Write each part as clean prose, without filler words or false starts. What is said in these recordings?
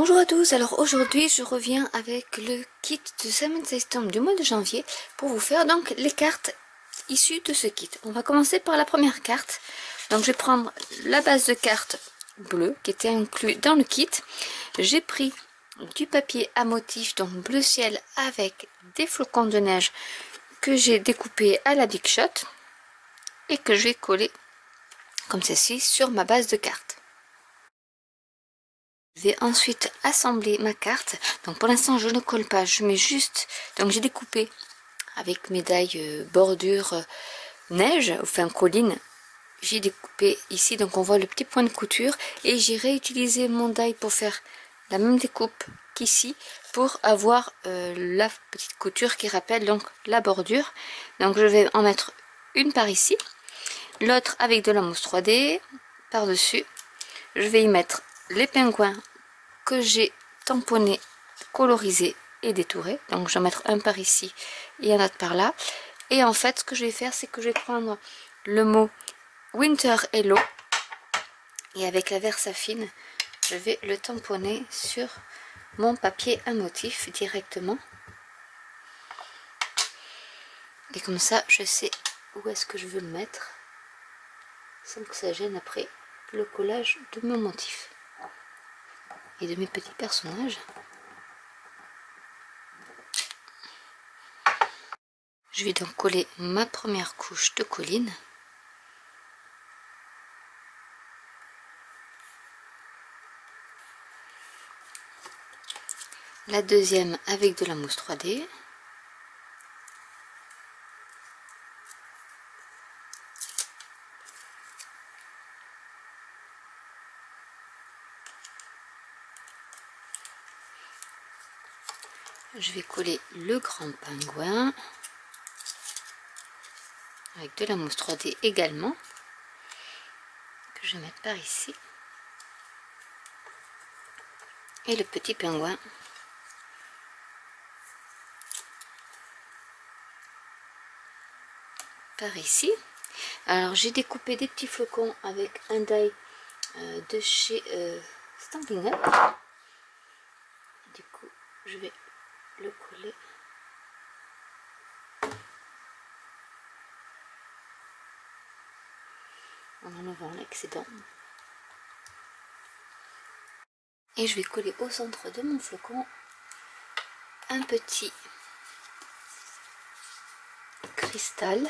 Bonjour à tous, alors aujourd'hui je reviens avec le kit de Simon Says Tom du mois de janvier pour vous faire donc les cartes issues de ce kit. On va commencer par la première carte. Donc je vais prendre la base de cartes bleue qui était inclus dans le kit. J'ai pris du papier à motif donc bleu ciel avec des flocons de neige que j'ai découpé à la Big Shot et que je vais coller comme ceci sur ma base de cartes. Je vais ensuite assembler ma carte. Donc pour l'instant je ne colle pas, je mets juste, donc j'ai découpé avec médaille bordure neige, enfin colline, j'ai découpé ici, donc on voit le petit point de couture et j'ai réutilisé mon die pour faire la même découpe qu'ici pour avoir la petite couture qui rappelle donc la bordure. Donc je vais en mettre une par ici, l'autre avec de la mousse 3D par dessus. Je vais y mettre les pingouins que j'ai tamponné, colorisé et détouré. Donc je vais mettre un par ici et un autre par là. Et en fait ce que je vais faire, c'est que je vais prendre le mot Winter Hello et avec la Versafine je vais le tamponner sur mon papier à motif directement. Et comme ça je sais où est-ce que je veux le mettre sans que ça gêne après le collage de mon motif et de mes petits personnages. Je vais donc coller ma première couche de colline. La deuxième avec de la mousse 3D. Je vais coller le grand pingouin avec de la mousse 3D également, que je vais mettre par ici, et le petit pingouin par ici. Alors j'ai découpé des petits flocons avec un die de chez Stampin' Up. Du coup je vais le coller en enlevant l'excédent et je vais coller au centre de mon flocon un petit cristal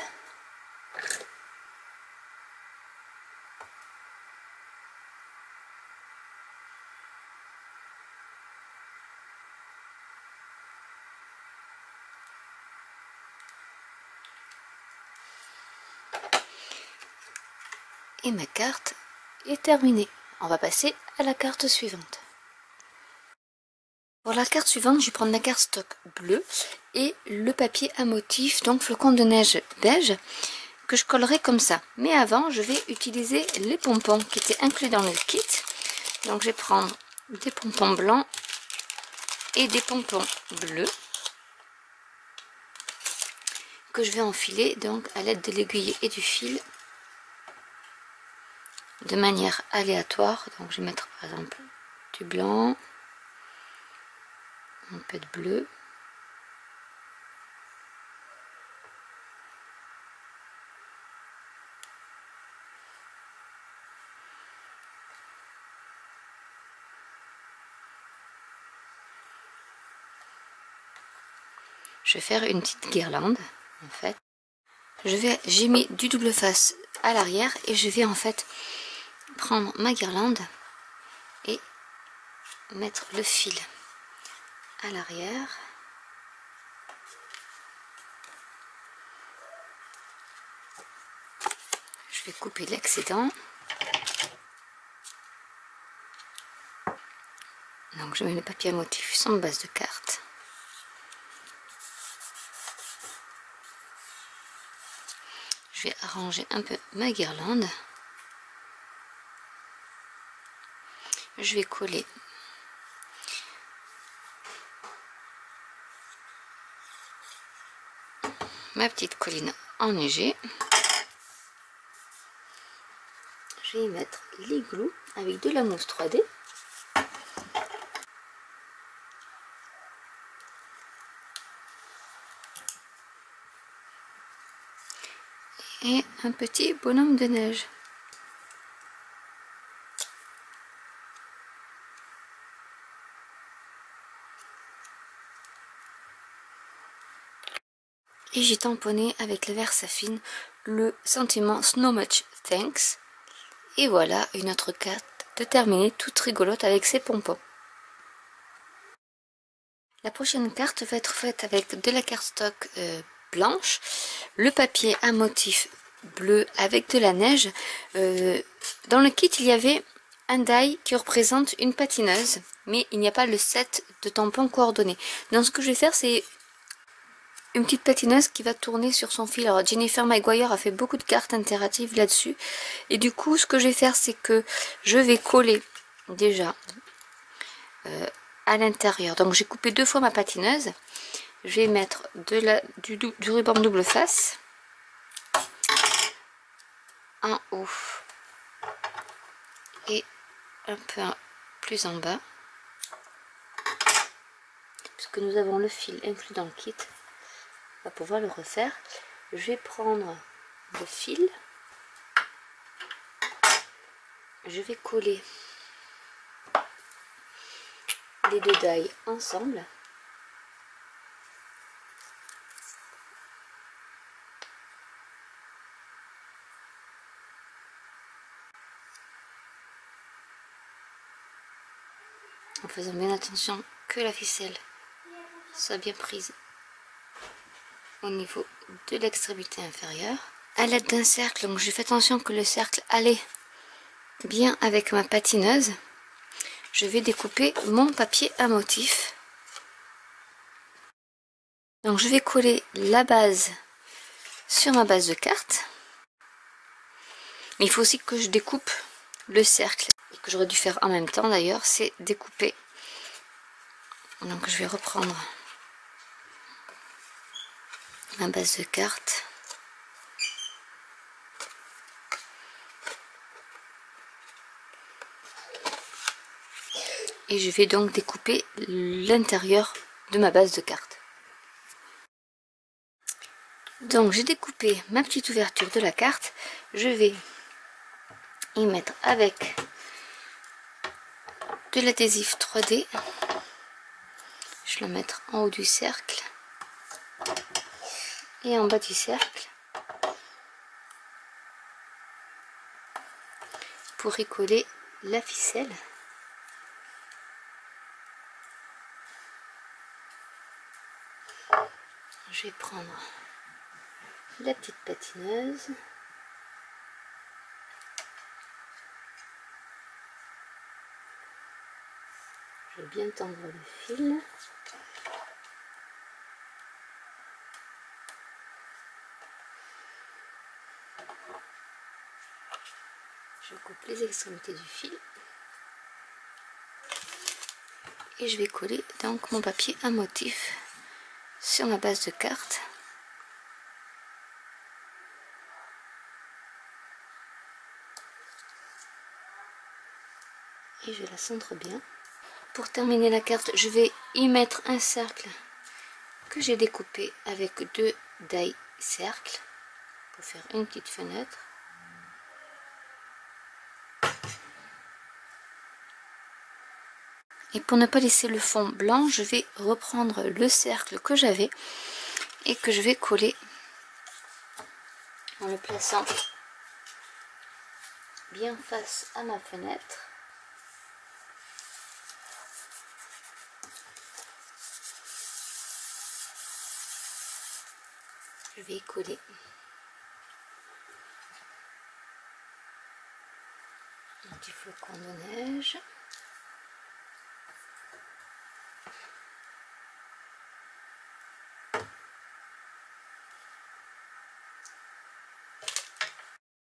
et ma carte est terminée. On va passer à la carte suivante. Pour la carte suivante, je vais prendre la carte stock bleue et le papier à motif, donc flocon de neige beige, que je collerai comme ça. Mais avant, je vais utiliser les pompons qui étaient inclus dans le kit. Donc je vais prendre des pompons blancs et des pompons bleus que je vais enfiler donc à l'aide de l'aiguille et du fil de manière aléatoire. Donc je vais mettre par exemple du blanc, un peu de bleu, je vais faire une petite guirlande en fait. J'ai mis du double face à l'arrière et je vais en fait prendre ma guirlande et mettre le fil à l'arrière. Je vais couper l'excédent. Donc je mets le papier à motif sur ma base de carte. Je vais arranger un peu ma guirlande. Je vais coller ma petite colline enneigée. Je vais y mettre l'igloo avec de la mousse 3D. et un petit bonhomme de neige. Et j'ai tamponné avec le Versafine le sentiment So Much Thanks. Et voilà une autre carte de terminer toute rigolote avec ses pompons. La prochaine carte va être faite avec de la cardstock blanche, le papier à motif bleu avec de la neige. Dans le kit, il y avait un die qui représente une patineuse, mais il n'y a pas le set de tampons coordonnés. Donc ce que je vais faire, c'est une petite patineuse qui va tourner sur son fil. Alors Jennifer Maguire a fait beaucoup de cartes interactives là-dessus. Et du coup, ce que je vais faire, c'est que je vais coller déjà à l'intérieur. Donc j'ai coupé 2 fois ma patineuse. Je vais mettre du ruban double face en haut et un peu plus en bas. Puisque nous avons le fil inclus dans le kit, on va pouvoir le refaire. Je vais prendre le fil. Je vais coller les 2 die ensemble. En faisant bien attention que la ficelle soit bien prise au niveau de l'extrémité inférieure. À l'aide d'un cercle, donc j'ai fait attention que le cercle allait bien avec ma patineuse. Je vais découper mon papier à motif. Donc je vais coller la base sur ma base de carte. Mais il faut aussi que je découpe le cercle, et que j'aurais dû faire en même temps d'ailleurs, c'est découper. Donc je vais reprendre ma base de carte. Et je vais donc découper l'intérieur de ma base de carte. Donc j'ai découpé ma petite ouverture de la carte. Je vais y mettre avec de l'adhésif 3D. Je vais le mettre en haut du cercle et en bas du cercle pour y coller la ficelle. Je vais prendre la petite patineuse. Je vais bien tendre le fil. Je coupe les extrémités du fil. Et je vais coller donc mon papier à motif sur ma base de carte. Et je la centre bien. Pour terminer la carte, je vais y mettre un cercle que j'ai découpé avec 2 die cercles pour faire une petite fenêtre. Et pour ne pas laisser le fond blanc, je vais reprendre le cercle que j'avais et que je vais coller en le plaçant bien face à ma fenêtre. Je vais y coller un petit flocon de neige.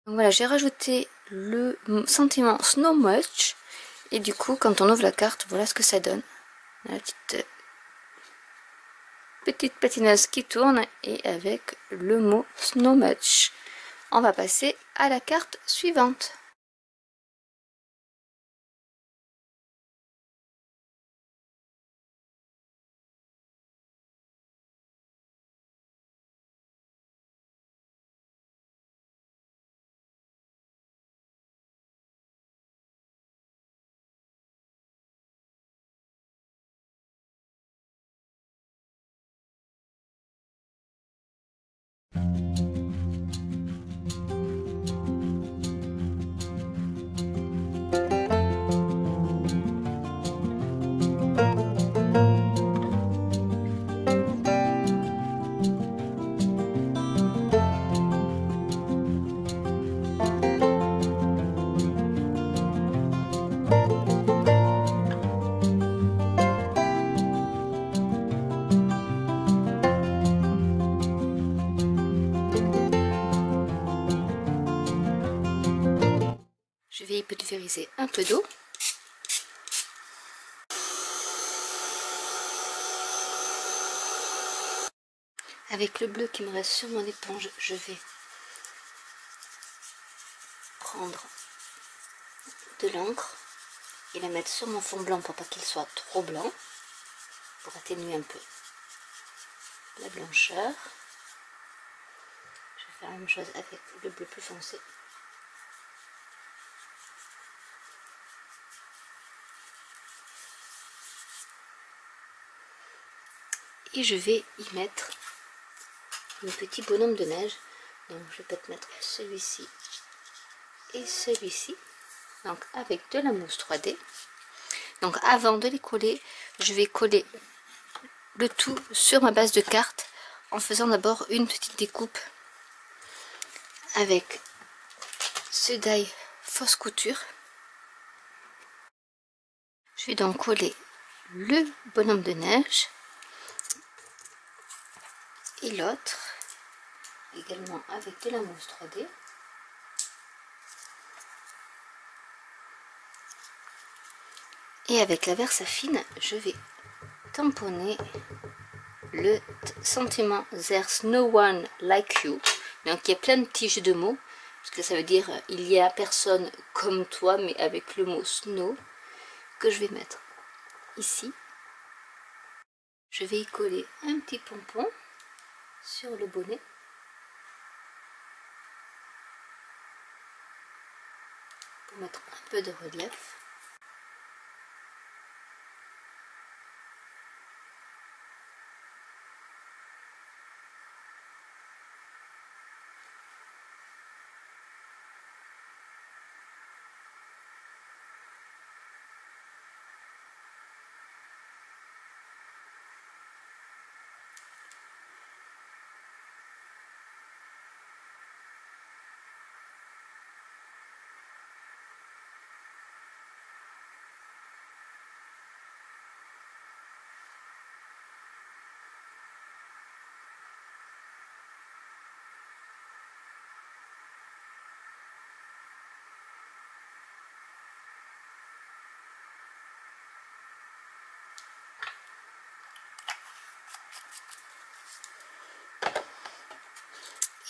Donc voilà, j'ai rajouté le sentiment So Much et du coup quand on ouvre la carte, voilà ce que ça donne. La petite patineuse qui tourne et avec le mot So Much. On va passer à la carte suivante. pulvériser un peu d'eau. Avec le bleu qui me reste sur mon éponge, je vais prendre de l'encre et la mettre sur mon fond blanc pour pas qu'il soit trop blanc, pour atténuer un peu la blancheur. Je vais faire la même chose avec le bleu plus foncé. Et je vais y mettre mes petits bonhommes de neige. Donc je vais peut-être mettre celui-ci et celui-ci. Donc avec de la mousse 3D. Donc avant de les coller, je vais coller le tout sur ma base de carte en faisant d'abord une petite découpe avec ce die fausse couture. Je vais donc coller le bonhomme de neige et l'autre également avec de la mousse 3D. Et avec la Versafine, je vais tamponner le sentiment There's no one like you. Donc il y a plein de petits jeux de mots, parce que ça veut dire il y a personne comme toi, mais avec le mot snow, que je vais mettre ici. Je vais y coller un petit pompon sur le bonnet. Pour mettre un peu de relief.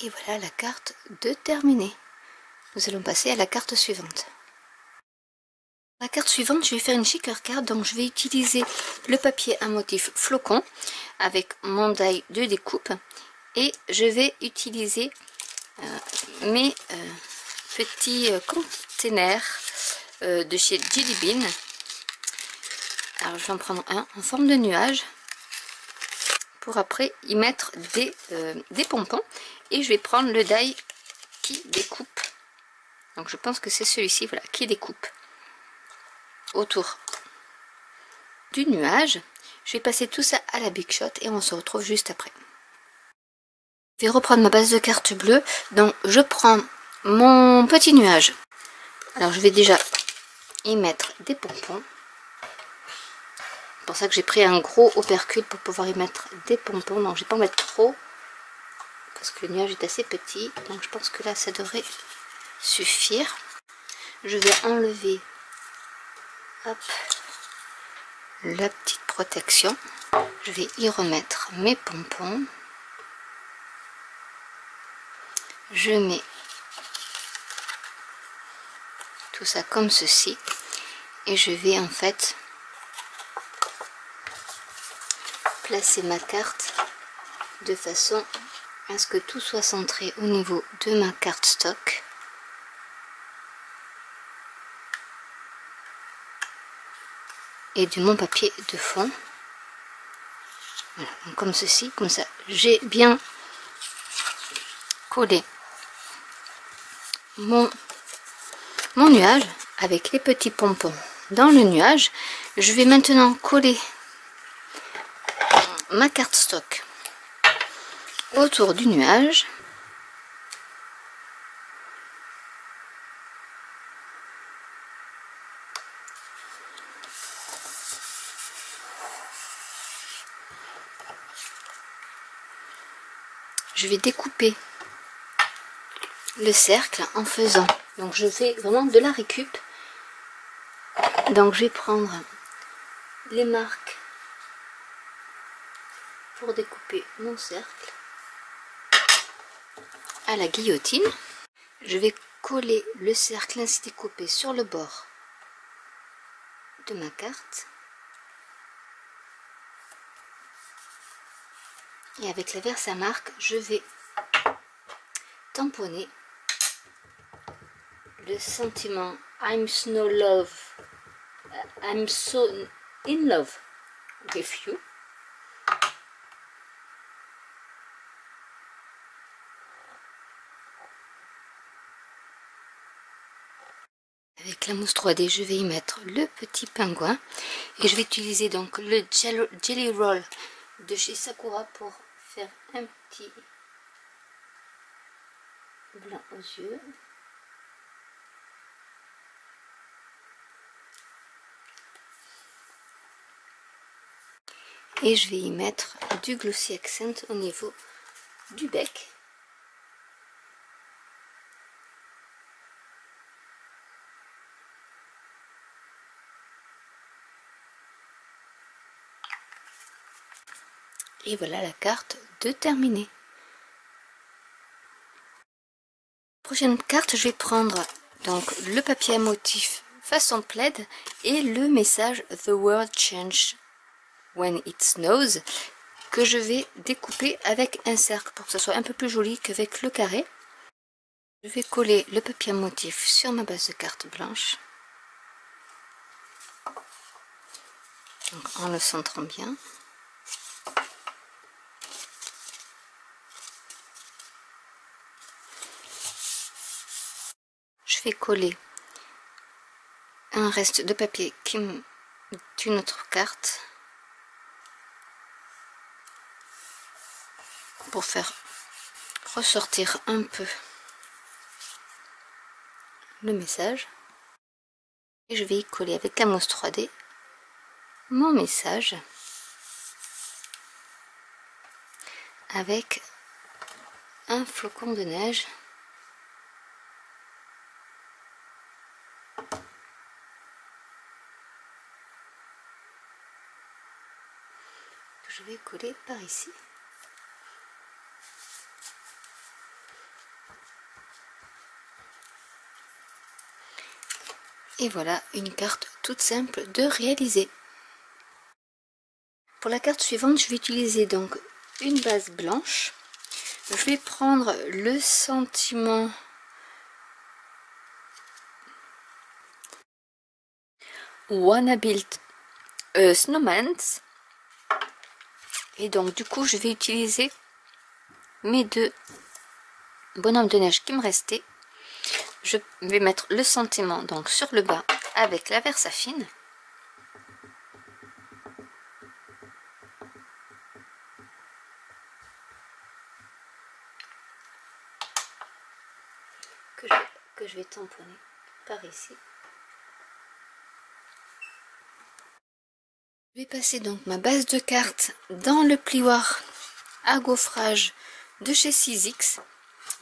Et voilà la carte de terminée. Nous allons passer à la carte suivante. La carte suivante, je vais faire une shaker card, donc je vais utiliser le papier à motif flocon avec mon die de découpe et je vais utiliser mes petits containers de chez Jelly Bean. Alors je vais en prendre un en forme de nuage pour après y mettre des pompons et je vais prendre le die qui découpe. Donc je pense que c'est celui-ci, voilà, qui découpe autour du nuage. Je vais passer tout ça à la Big Shot et on se retrouve juste après. Je vais reprendre ma base de carte bleue, donc je prends mon petit nuage. Alors je vais déjà y mettre des pompons. C'est pour ça que j'ai pris un gros opercule pour pouvoir y mettre des pompons. Donc je vais pas en mettre trop parce que le nuage est assez petit, donc je pense que là ça devrait suffire. Je vais enlever, hop, la petite protection. Je vais y remettre mes pompons. Je mets tout ça comme ceci et je vais en fait placer ma carte de façon à ce que tout soit centré au niveau de ma carte stock. Et de mon papier de fond. Voilà, donc comme ceci, comme ça j'ai bien collé mon nuage avec les petits pompons dans le nuage. Je vais maintenant coller ma carte stock autour du nuage. Je vais découper le cercle en faisant, donc je fais vraiment de la récup Donc je vais prendre les marques pour découper mon cercle à la guillotine. Je vais coller le cercle ainsi découpé sur le bord de ma carte. Et avec la Versamark, je vais tamponner le sentiment I'm so in love with you. Avec la mousse 3D, je vais y mettre le petit pingouin et je vais utiliser donc le Jelly Roll de chez Sakura pour faire un petit blanc aux yeux. Et je vais y mettre du Glossy Accent au niveau du bec. Et voilà la carte de terminée. Prochaine carte, je vais prendre donc le papier à motif façon plaid et le message The World Change When It Snows que je vais découper avec un cercle pour que ce soit un peu plus joli qu'avec le carré. Je vais coller le papier à motif sur ma base de carte blanche. Donc, en le centrant bien. Je vais coller un reste de papier d'une autre carte pour faire ressortir un peu le message. Et je vais y coller avec la mousse 3D mon message avec un flocon de neige que je vais coller par ici. Et voilà une carte toute simple de réaliser. Pour la carte suivante, je vais utiliser donc une base blanche. Je vais prendre le sentiment Wanna Build Snowmans. Et donc du coup, je vais utiliser mes deux bonhommes de neige qui me restaient. Je vais mettre le sentiment donc sur le bas avec la Versafine. Que je vais tamponner par ici. Je vais passer donc ma base de cartes dans le plioir à gaufrage de chez Sizzix.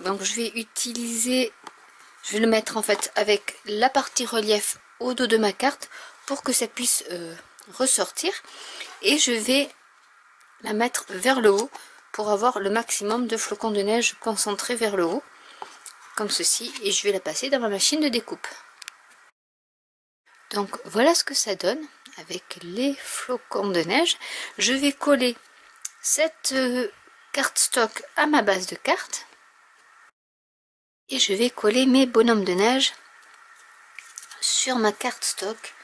Donc je vais utiliser, je vais le mettre en fait avec la partie relief au dos de ma carte pour que ça puisse ressortir. Et je vais la mettre vers le haut pour avoir le maximum de flocons de neige concentrés vers le haut. Comme ceci, et je vais la passer dans ma machine de découpe. Donc voilà ce que ça donne avec les flocons de neige. Je vais coller cette carte stock à ma base de cartes et je vais coller mes bonhommes de neige sur ma carte stock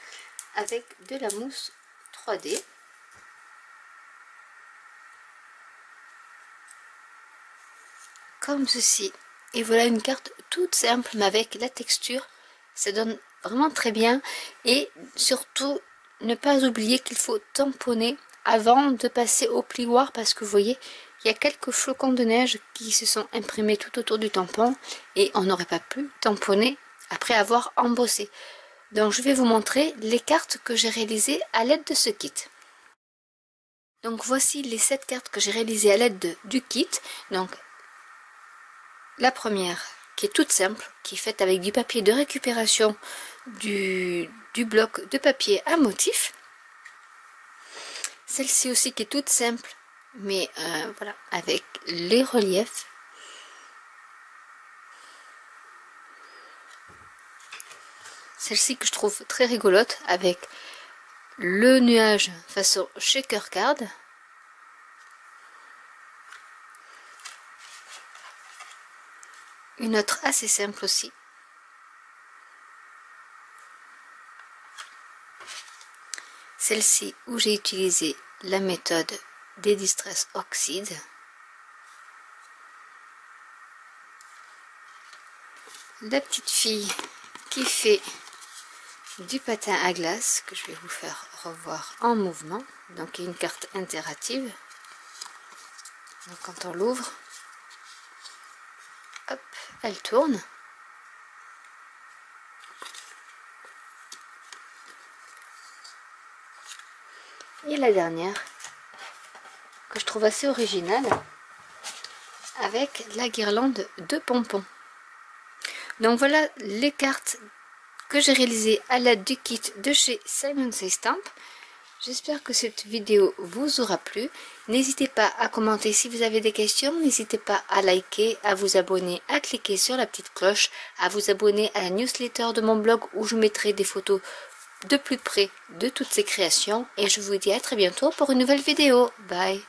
avec de la mousse 3D. Comme ceci. Et voilà une carte toute simple mais avec la texture, ça donne vraiment très bien. Et surtout, ne pas oublier qu'il faut tamponner avant de passer au plioir parce que vous voyez, il y a quelques flocons de neige qui se sont imprimés tout autour du tampon et on n'aurait pas pu tamponner après avoir embossé. Donc je vais vous montrer les cartes que j'ai réalisées à l'aide de ce kit. Donc voici les 7 cartes que j'ai réalisées à l'aide du kit. Donc la première qui est toute simple, qui est faite avec du papier de récupération du bloc de papier à motif. Celle-ci aussi qui est toute simple, mais voilà, avec les reliefs. Celle-ci que je trouve très rigolote avec le nuage façon shaker card. Une autre assez simple aussi. Celle-ci où j'ai utilisé la méthode des Distress Oxide. La petite fille qui fait du patin à glace que je vais vous faire revoir en mouvement. Donc il y a une carte interactive. Donc quand on l'ouvre, hop, elle tourne. Et la dernière, que je trouve assez originale, avec la guirlande de pompons. Donc voilà les cartes que j'ai réalisées à l'aide du kit de chez Simon Says Stamp. J'espère que cette vidéo vous aura plu. N'hésitez pas à commenter si vous avez des questions. N'hésitez pas à liker, à vous abonner, à cliquer sur la petite cloche, à vous abonner à la newsletter de mon blog où je mettrai des photos de plus près de toutes ces créations. Et je vous dis à très bientôt pour une nouvelle vidéo. Bye!